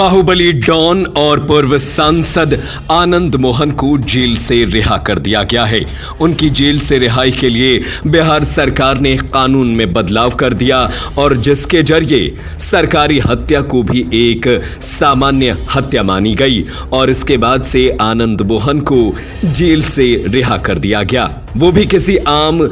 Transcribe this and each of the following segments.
Baahubali don और पूर्व सांसद आनंद मोहन को जेल से रिहा कर दिया गया है। उनकी जेल से रिहाई के लिए बिहार सरकार ने कानून में बदलाव कर दिया और जिसके जरिए सरकारी हत्या को भी एक सामान्य हत्या मानी गई और इसके बाद से आनंद मोहन को जेल से रिहा कर दिया गया, वो भी किसी आम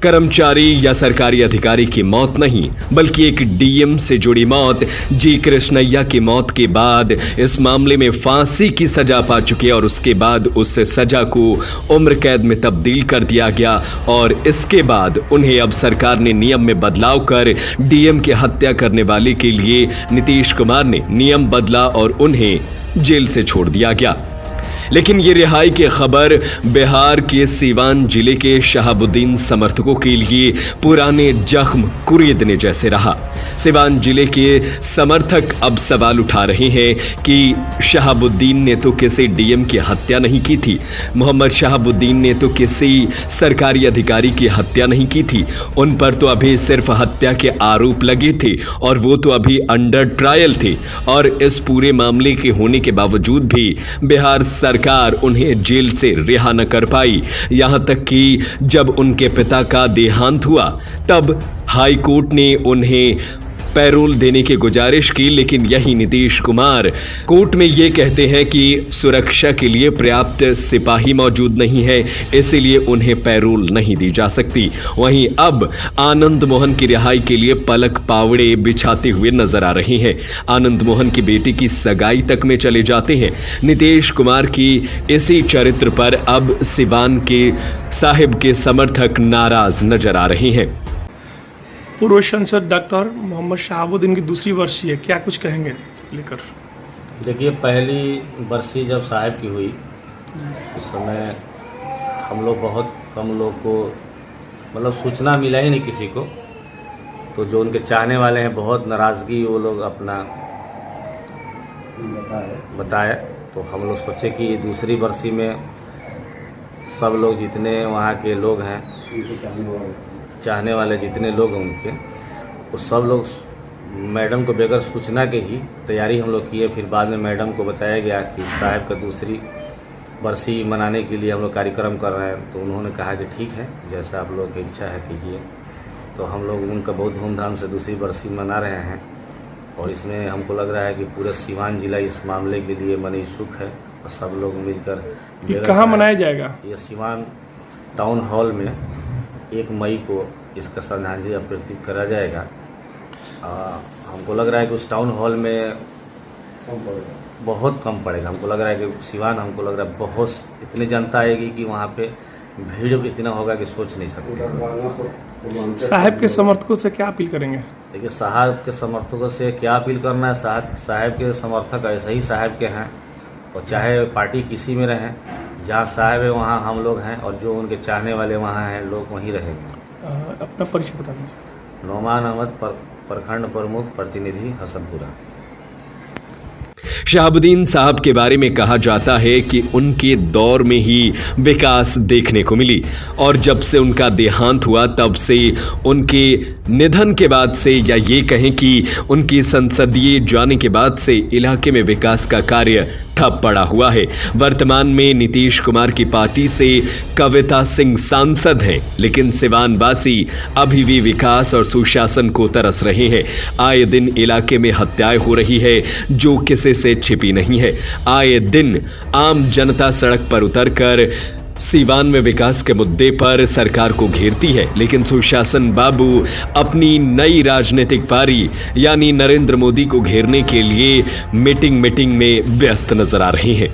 कर्मचारी या सरकारी अधिकारी की मौत नहीं, बल्कि एक डीएम से जुड़ी मौत। जी कृष्णैया की मौत के बाद इस मामले में फांसी की सजा पा चुके और उसके बाद उस सजा को उम्र कैद में तब्दील कर दिया गया और इसके बाद उन्हें अब सरकार ने नियम में बदलाव कर डीएम की हत्या करने वाले के लिए नीतीश कुमार ने नियम बदला और उन्हें जेल से छोड़ दिया गया। लेकिन ये रिहाई की खबर बिहार के सीवान जिले के शहाबुद्दीन समर्थकों के लिए पुराने जख्म कुरेदने जैसे रहा। सीवान जिले के समर्थक अब सवाल उठा रहे हैं कि शहाबुद्दीन ने तो किसी डीएम की हत्या नहीं की थी, मोहम्मद शहाबुद्दीन ने तो किसी सरकारी अधिकारी की हत्या नहीं की थी, उन पर तो अभी सिर्फ हत्या के आरोप लगे थे और वो तो अभी अंडर ट्रायल थे और इस पूरे मामले के होने के बावजूद भी बिहार सरकार उन्हें जेल से रिहा न कर पाई। यहां तक कि जब उनके पिता का देहांत हुआ तब हाई कोर्ट ने उन्हें पैरोल देने की गुजारिश की, लेकिन यही नीतीश कुमार कोर्ट में ये कहते हैं कि सुरक्षा के लिए पर्याप्त सिपाही मौजूद नहीं है, इसीलिए उन्हें पैरोल नहीं दी जा सकती। वहीं अब आनंद मोहन की रिहाई के लिए पलक पावड़े बिछाते हुए नजर आ रहे हैं। आनंद मोहन की बेटी की सगाई तक में चले जाते हैं। नीतीश कुमार की इसी चरित्र पर अब सिवान के साहिब के समर्थक नाराज नजर आ रहे हैं। पूर्व सांसद डॉक्टर मोहम्मद शहाबुद्दीन की दूसरी वर्षी है, क्या कुछ कहेंगे इसको लेकर? देखिए, पहली बरसी जब साहब की हुई उस समय हम लोग बहुत कम लोग को मतलब सूचना मिला ही नहीं किसी को, तो जो उनके चाहने वाले हैं बहुत नाराज़गी वो लोग अपना बताए। तो हम लोग सोचे कि दूसरी बरसी में सब लोग जितने वहाँ के लोग हैं, चाहने वाले जितने लोग हैं उनके, वो सब लोग मैडम को बगैर सूचना के ही तैयारी हम लोग किए। फिर बाद में मैडम को बताया गया कि साहब का दूसरी बरसी मनाने के लिए हम लोग कार्यक्रम कर रहे हैं, तो उन्होंने कहा कि ठीक है, जैसा आप लोग की इच्छा है कीजिए। तो हम लोग उनका बहुत धूमधाम से दूसरी बरसी मना रहे हैं और इसमें हमको लग रहा है कि पूरा सीवान जिला इस मामले के लिए मन इच्छुक है और सब लोग मिलकर। कहाँ मनाया जाएगा? ये सीवान टाउन हॉल में 1 मई को इसका श्रद्धांजलि अर्पित करा जाएगा। हमको लग रहा है कि उस टाउन हॉल में बहुत कम पड़ेगा। हमको लग रहा है कि सिवान, हमको लग रहा है बहुत इतनी जनता आएगी कि वहाँ पे भीड़ इतना होगा कि सोच नहीं सकते। साहब के समर्थकों से क्या अपील करेंगे? देखिए, साहब के समर्थकों से क्या अपील करना है, साहब के समर्थक ऐसे ही साहब के हैं और चाहे पार्टी किसी में रहें, जहाँ साहब है वहाँ हम लोग हैं और जो उनके चाहने वाले वहाँ हैं लोग वहीं रहेंगे। अपना परिचय बता दीजिए। नौमान अहमद, प्रखंड प्रमुख, प्रतिनिधि हसनपुरा। शहाबुद्दीन साहब के बारे में कहा जाता है कि उनके दौर में ही विकास देखने को मिली और जब से उनका देहांत हुआ तब से उनके निधन के बाद से, या ये कहें कि उनकी संसदीय जाने के बाद से इलाके में विकास का कार्य ठप पड़ा हुआ है। वर्तमान में नीतीश कुमार की पार्टी से कविता सिंह सांसद हैं, लेकिन सिवानवासी अभी भी विकास और सुशासन को तरस रहे हैं। आए दिन इलाके में हत्याएं हो रही है जो किसी से छिपी नहीं है। आए दिन आम जनता सड़क पर उतरकर सीवान में विकास के मुद्दे पर सरकार को घेरती है, लेकिन सुशासन बाबू अपनी नई राजनीतिक पारी यानी नरेंद्र मोदी को घेरने के लिए मीटिंग में व्यस्त नजर आ रहे हैं।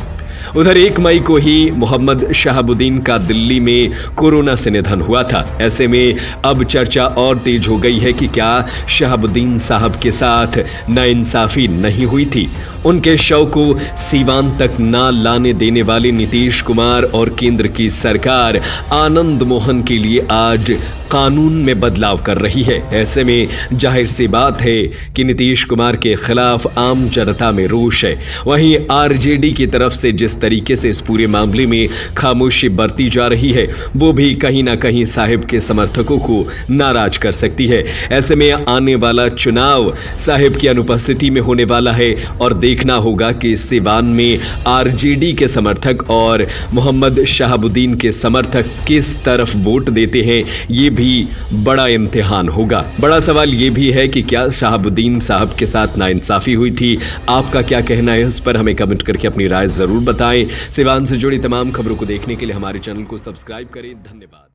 उधर 1 मई को ही मोहम्मद शहाबुद्दीन का दिल्ली में कोरोना से निधन हुआ था। ऐसे में अब चर्चा और तेज हो गई है कि क्या शहाबुद्दीन साहब के साथ नाइंसाफी नहीं हुई थी। उनके शव को सीवान तक ना लाने देने वाले नीतीश कुमार और केंद्र की सरकार आनंद मोहन के लिए आज कानून में बदलाव कर रही है। ऐसे में जाहिर सी बात है कि नीतीश कुमार के खिलाफ आम जनता में रोष है। वहीं आरजेडी की तरफ से जिस तरीके से इस पूरे मामले में खामोशी बरती जा रही है, वो भी कहीं ना कहीं साहिब के समर्थकों को नाराज कर सकती है। ऐसे में आने वाला चुनाव साहिब की अनुपस्थिति में होने वाला है और देखना होगा कि सिवान में आरजेडी के समर्थक और मोहम्मद शहाबुद्दीन के समर्थक किस तरफ वोट देते हैं। ये भी बड़ा इम्तिहान होगा। बड़ा सवाल ये भी है कि क्या शहाबुद्दीन साहब के साथ नाइंसाफी हुई थी? आपका क्या कहना है इस पर हमें कमेंट करके अपनी राय जरूर बताएं। सिवान से जुड़ी तमाम खबरों को देखने के लिए हमारे चैनल को सब्सक्राइब करें। धन्यवाद।